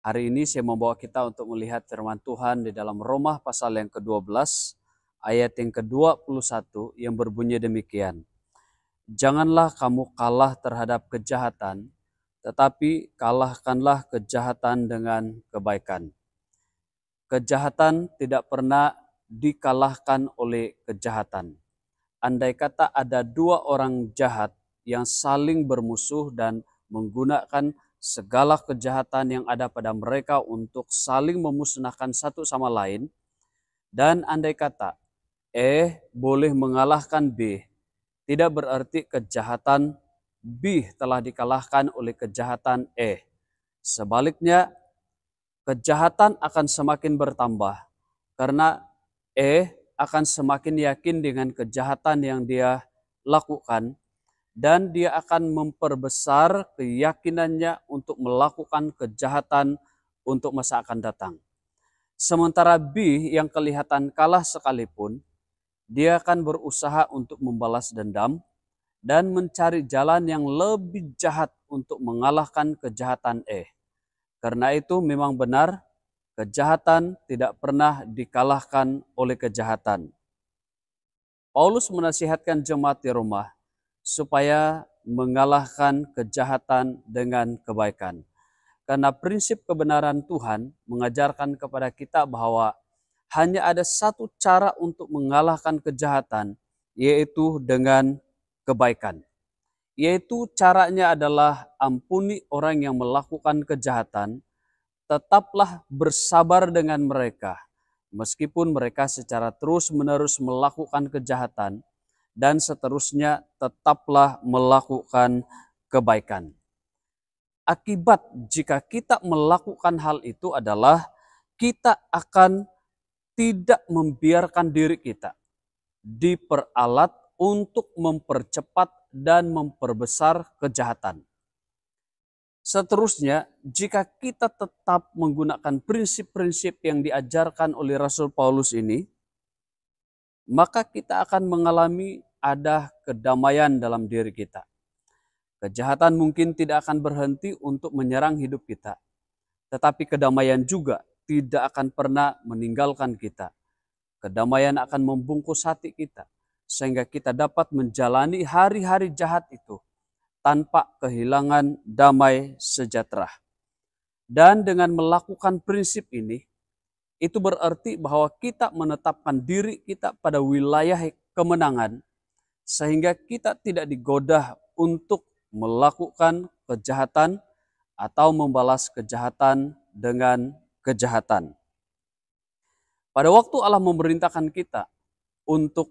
Hari ini saya membawa kita untuk melihat firman Tuhan di dalam Roma pasal yang ke-12, ayat yang ke-21 yang berbunyi demikian. Janganlah kamu kalah terhadap kejahatan, tetapi kalahkanlah kejahatan dengan kebaikan. Kejahatan tidak pernah dikalahkan oleh kejahatan. Andai kata ada dua orang jahat yang saling bermusuh dan menggunakan segala kejahatan yang ada pada mereka untuk saling memusnahkan satu sama lain, dan andai kata boleh mengalahkan B, tidak berarti kejahatan B telah dikalahkan oleh kejahatan E. Sebaliknya, kejahatan akan semakin bertambah karena akan semakin yakin dengan kejahatan yang dia lakukan, dan dia akan memperbesar keyakinannya untuk melakukan kejahatan untuk masa akan datang. Sementara B yang kelihatan kalah sekalipun, dia akan berusaha untuk membalas dendam dan mencari jalan yang lebih jahat untuk mengalahkan kejahatan E. Karena itu memang benar, kejahatan tidak pernah dikalahkan oleh kejahatan. Paulus menasihatkan jemaat di Roma supaya mengalahkan kejahatan dengan kebaikan. Karena prinsip kebenaran Tuhan mengajarkan kepada kita bahwa hanya ada satu cara untuk mengalahkan kejahatan, yaitu dengan kebaikan. Yaitu caranya adalah ampuni orang yang melakukan kejahatan, tetaplah bersabar dengan mereka, meskipun mereka secara terus-menerus melakukan kejahatan, dan seterusnya tetaplah melakukan kebaikan. Akibat jika kita melakukan hal itu adalah kita akan tidak membiarkan diri kita diperalat untuk mempercepat dan memperbesar kejahatan. Seterusnya, jika kita tetap menggunakan prinsip-prinsip yang diajarkan oleh Rasul Paulus ini, maka kita akan mengalami ada kedamaian dalam diri kita. Kejahatan mungkin tidak akan berhenti untuk menyerang hidup kita, tetapi kedamaian juga tidak akan pernah meninggalkan kita. Kedamaian akan membungkus hati kita, sehingga kita dapat menjalani hari-hari jahat itu tanpa kehilangan damai sejahtera. Dan dengan melakukan prinsip ini, itu berarti bahwa kita menetapkan diri kita pada wilayah kemenangan, sehingga kita tidak digoda untuk melakukan kejahatan atau membalas kejahatan dengan kejahatan. Pada waktu Allah memerintahkan kita untuk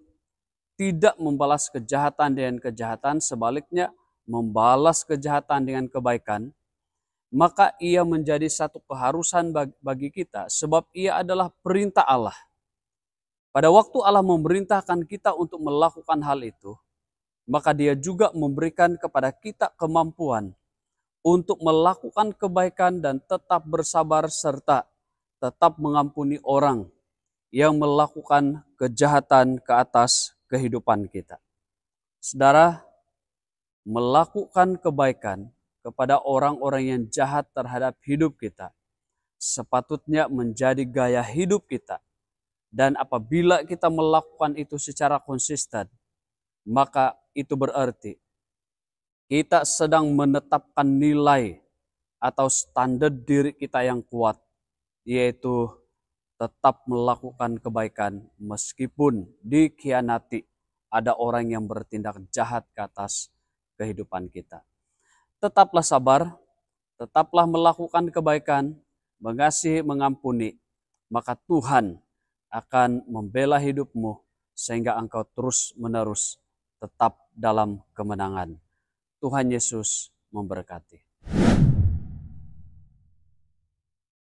tidak membalas kejahatan dengan kejahatan, sebaliknya membalas kejahatan dengan kebaikan, maka ia menjadi satu keharusan bagi kita, sebab ia adalah perintah Allah. Pada waktu Allah memerintahkan kita untuk melakukan hal itu, maka dia juga memberikan kepada kita kemampuan untuk melakukan kebaikan dan tetap bersabar serta tetap mengampuni orang yang melakukan kejahatan ke atas kehidupan kita. Saudara, melakukan kebaikan kepada orang-orang yang jahat terhadap hidup kita sepatutnya menjadi gaya hidup kita. Dan apabila kita melakukan itu secara konsisten, maka itu berarti kita sedang menetapkan nilai atau standar diri kita yang kuat, yaitu tetap melakukan kebaikan meskipun dikhianati ada orang yang bertindak jahat ke atas kehidupan kita. Tetaplah sabar, tetaplah melakukan kebaikan, mengasihi, mengampuni, maka Tuhan akan membela hidupmu sehingga engkau terus-menerus tetap dalam kemenangan. Tuhan Yesus memberkati.